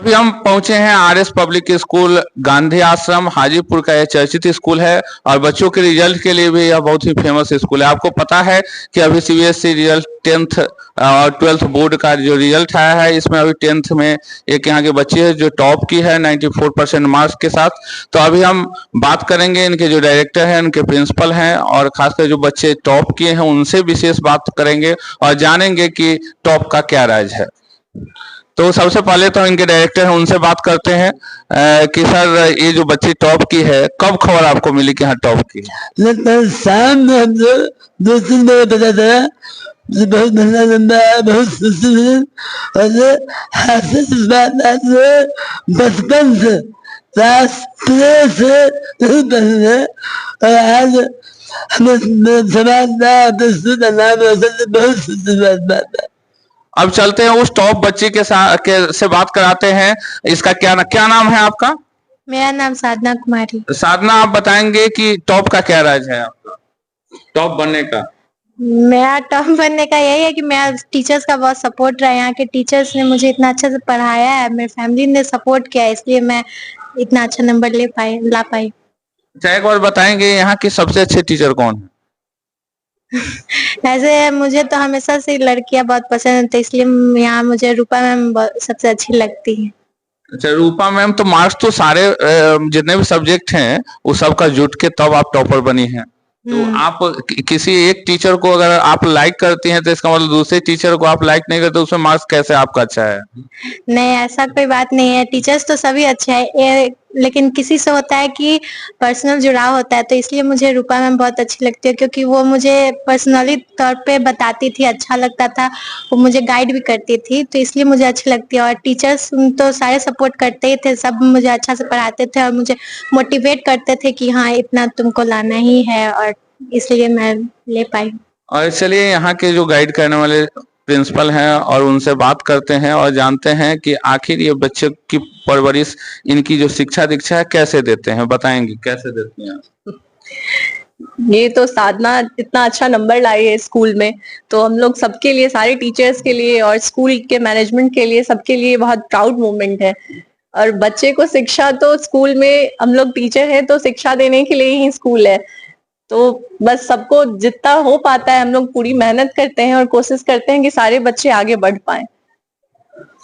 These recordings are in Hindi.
अभी हम पहुंचे हैं आरएस पब्लिक स्कूल गांधी आश्रम हाजीपुर का। यह चर्चित स्कूल है और बच्चों के रिजल्ट के लिए भी यह बहुत ही फेमस स्कूल है। आपको पता है कि अभी सीबीएसई रिजल्ट 10th और 12th बोर्ड का जो रिजल्ट आया है, इसमें अभी 10th में एक यहाँ के बच्चे है जो टॉप की है 94% मार्क्स के साथ। तो अभी हम बात करेंगे इनके जो डायरेक्टर हैं, इनके प्रिंसिपल हैं और खासकर जो बच्चे टॉप किए हैं उनसे विशेष बात करेंगे और जानेंगे कि टॉप का क्या राज है। तो सबसे पहले तो इनके डायरेक्टर हैं, उनसे बात करते हैं कि सर ये जो बच्ची टॉप की है, कब खबर आपको मिली कि हाँ टॉप की? शाम में हम दो तीन बजे पता चला, बहुत महंगा लंबा है, बहुत और हासिल इस बात बचपन से क्लास 3 से और आज हमें समाजदार बहुत बात है। अब चलते हैं उस टॉप बच्ची के साथ से बात कराते हैं। इसका क्या नाम है आपका? मेरा नाम साधना कुमारी। साधना, आप बताएंगे कि टॉप का क्या राज है आपका, टॉप बनने का? मेरा टॉप बनने का यही है कि मेरा टीचर्स का बहुत सपोर्ट रहा है। यहाँ के टीचर्स ने मुझे इतना अच्छे से पढ़ाया है, मेरी फैमिली ने सपोर्ट किया है, इसलिए मैं इतना अच्छा नंबर ला पाई। अच्छा, एक बार बताएंगे यहाँ की सबसे अच्छे टीचर कौन है? ऐसे मुझे तो हमेशा से लड़कियां बहुत पसंद है, इसलिए यहाँ मुझे रूपा मैम सबसे अच्छी लगती है। अच्छा, रूपा मैम, तो मार्क्स तो सारे जितने भी सब्जेक्ट हैं वो सबका जुट के तब आप टॉपर बनी हैं। तो आप किसी एक टीचर को अगर आप लाइक करती हैं तो इसका मतलब दूसरे टीचर को आप लाइक नहीं करते, उसमें मार्क्स कैसे आपका अच्छा है? नहीं, ऐसा कोई बात नहीं है, टीचर्स तो सभी अच्छे हैं, लेकिन किसी से होता है कि पर्सनल जुड़ाव होता है, तो इसलिए मुझे रूपा मैम बहुत अच्छी लगती है क्योंकि वो मुझे पर्सनली तौर पे बताती थी, अच्छा लगता था, वो मुझे गाइड भी करती थी, तो इसलिए मुझे अच्छी लगती है। और टीचर्स तो सारे सपोर्ट करते ही थे, सब मुझे अच्छा से पढ़ाते थे और मुझे मोटिवेट करते थे कि हाँ इतना तुमको लाना ही है, और इसलिए मैं ले पाई। और चलिए यहाँ के जो गाइड करने वाले प्रिंसिपल हैं और उनसे बात करते हैं और जानते हैं कि आखिर ये बच्चे की परवरिश, इनकी जो शिक्षा दीक्षा है कैसे देते हैं, बताएंगे कैसे देते हैं? ये तो साधना इतना अच्छा नंबर लाई है स्कूल में, तो हम लोग सबके लिए, सारे टीचर्स के लिए और स्कूल के मैनेजमेंट के लिए, सबके लिए बहुत प्राउड मोमेंट है। और बच्चे को शिक्षा तो स्कूल में, हम लोग टीचर हैं तो शिक्षा देने के लिए ही स्कूल है, तो बस सबको जितना हो पाता है हम लोग पूरी मेहनत करते हैं और कोशिश करते हैं कि सारे बच्चे आगे बढ़ पाएं।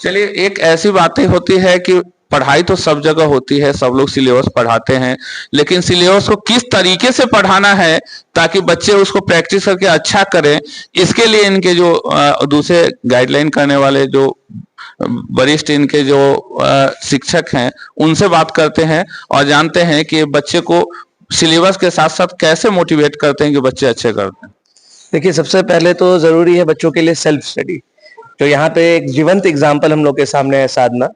चलिए, एक ऐसी बातें होती है कि पढ़ाई तो सब जगह होती है, सब लोग सिलेबस पढ़ाते हैं, लेकिन सिलेबस को किस तरीके से पढ़ाना है ताकि बच्चे उसको प्रैक्टिस करके अच्छा करें, इसके लिए इनके जो दूसरे गाइडलाइन करने वाले जो वरिष्ठ इनके जो शिक्षक हैं उनसे बात करते हैं और जानते हैं कि बच्चे को सिलेबस के साथ साथ कैसे मोटिवेट करते हैं कि बच्चे अच्छे करते हैं। देखिए, सबसे पहले तो जरूरी है बच्चों के लिए सेल्फ स्टडी। तो यहाँ पे एक जीवंत एग्जाम्पल हम लोग के सामने है साधना।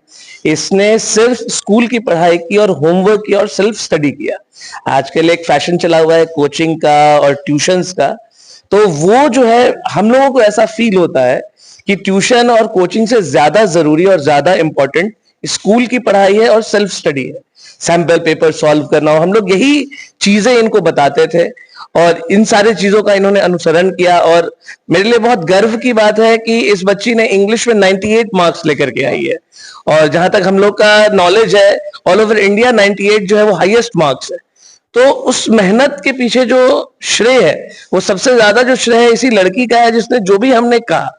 इसने सिर्फ स्कूल की पढ़ाई की और होमवर्क किया और सेल्फ स्टडी किया। आजकल एक फैशन चला हुआ है कोचिंग का और ट्यूशंस का, तो वो जो है हम लोगों को ऐसा फील होता है कि ट्यूशन और कोचिंग से ज्यादा जरूरी और ज्यादा इंपॉर्टेंट स्कूल की पढ़ाई है और सेल्फ स्टडी है। सैंपल पेपर सॉल्व करना हो, हम लोग यही चीजें इनको बताते थे और इन सारी चीजों का इन्होंने अनुसरण किया। और मेरे लिए बहुत गर्व की बात है कि इस बच्ची ने इंग्लिश में 98 मार्क्स लेकर के आई है, और जहां तक हम लोग का नॉलेज है ऑल ओवर इंडिया 98 जो है वो हाईएस्ट मार्क्स है। तो उस मेहनत के पीछे जो श्रेय है वो सबसे ज्यादा जो श्रेय है इसी लड़की का है, जिसने जो भी हमने कहा,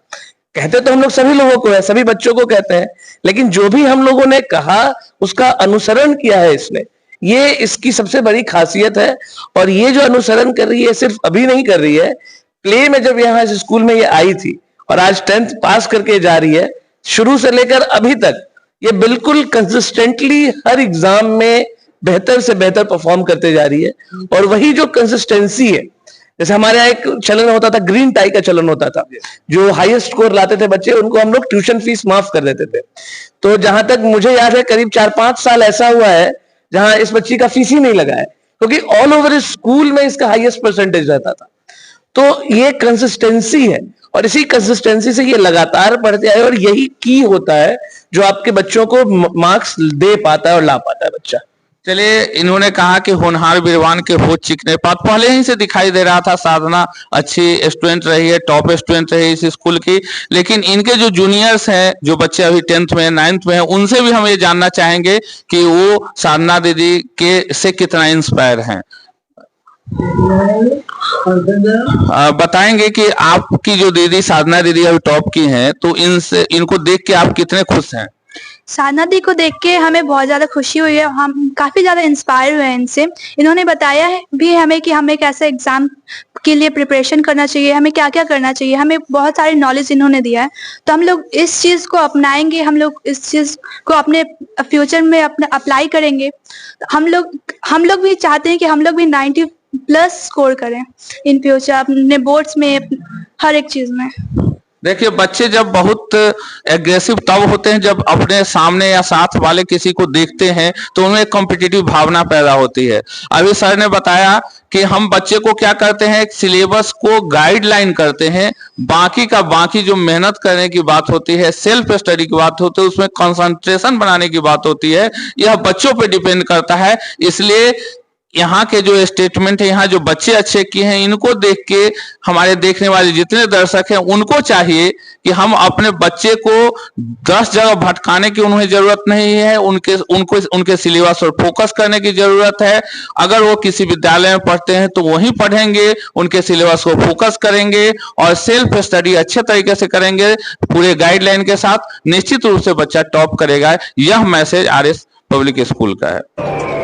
कहते तो हम लोग सभी लोगों को है, सभी बच्चों को कहते हैं, लेकिन जो भी हम लोगों ने कहा उसका अनुसरण किया है इसने, ये इसकी सबसे बड़ी खासियत है। और ये जो अनुसरण कर रही है सिर्फ अभी नहीं कर रही है, प्ले में जब यहाँ इस स्कूल में ये आई थी और आज 10th पास करके जा रही है, शुरू से लेकर अभी तक ये बिल्कुल कंसिस्टेंटली हर एग्जाम में बेहतर से बेहतर परफॉर्म करते जा रही है। और वही जो कंसिस्टेंसी है, जैसे हमारे यहाँ एक चलन होता था, ग्रीन टाई का चलन होता था, जो हाईएस्ट स्कोर लाते थे बच्चे उनको हम लोग ट्यूशन फीस माफ कर देते थे। तो जहां तक मुझे याद है करीब 4-5 साल ऐसा हुआ है जहां इस बच्ची का फीस ही नहीं लगा है, क्योंकि ऑल ओवर स्कूल में इसका हाईएस्ट परसेंटेज रहता था। तो ये कंसिस्टेंसी है और इसी कंसिस्टेंसी से ये लगातार पढ़ते आए, और यही की होता है जो आपके बच्चों को मार्क्स दे पाता है और ला पाता है बच्चा। चलिए, इन्होंने कहा कि होनहार वीरवान के हो चिकने पात, पहले ही से दिखाई दे रहा था साधना अच्छी स्टूडेंट रही है, टॉप स्टूडेंट रही है इस स्कूल की। लेकिन इनके जो जूनियर्स हैं, जो बच्चे अभी 10th में 9th में हैं, उनसे भी हम ये जानना चाहेंगे कि वो साधना दीदी के से कितना इंस्पायर हैं। बताएंगे कि आपकी जो दीदी साधना दीदी अभी टॉप की हैं, तो इनको देख के आप कितने खुश हैं? साधना दी को देख के हमें बहुत ज़्यादा खुशी हुई है, हम काफ़ी ज़्यादा इंस्पायर हुए हैं इनसे। इन्होंने बताया है भी हमें कि हमें कैसे एग्ज़ाम के लिए प्रिपरेशन करना चाहिए, हमें क्या-क्या करना चाहिए, हमें बहुत सारे नॉलेज इन्होंने दिया है। तो हम लोग इस चीज़ को अपनाएँगे, हम लोग इस चीज़ को अपने फ्यूचर में अपना अप्लाई करेंगे। हम लोग भी चाहते हैं कि हम लोग भी 90+ स्कोर करें इन फ्यूचर, अपने बोर्ड्स में, हर एक चीज़ में। देखिए, बच्चे जब बहुत एग्रेसिव तब होते हैं जब अपने सामने या साथ वाले किसी को देखते हैं तो उनमें एक कॉम्पिटिटिव भावना पैदा होती है। अभी सर ने बताया कि हम बच्चे को क्या करते हैं, सिलेबस को गाइडलाइन करते हैं, बाकी का बाकी जो मेहनत करने की बात होती है, सेल्फ स्टडी की बात होती है, उसमें कंसंट्रेशन बनाने की बात होती है, यह बच्चों पे डिपेंड करता है। इसलिए यहाँ के जो स्टेटमेंट है, यहाँ जो बच्चे अच्छे किए हैं, इनको देख के हमारे देखने वाले जितने दर्शक हैं उनको चाहिए कि हम अपने बच्चे को 10 जगह भटकाने की उन्हें जरूरत नहीं है, उनके सिलेबस पर फोकस करने की जरूरत है। अगर वो किसी विद्यालय में पढ़ते हैं तो वहीं पढ़ेंगे, उनके सिलेबस को फोकस करेंगे और सेल्फ स्टडी अच्छे तरीके से करेंगे पूरे गाइडलाइन के साथ, निश्चित रूप से बच्चा टॉप करेगा। यह मैसेज आरएस पब्लिक स्कूल का है।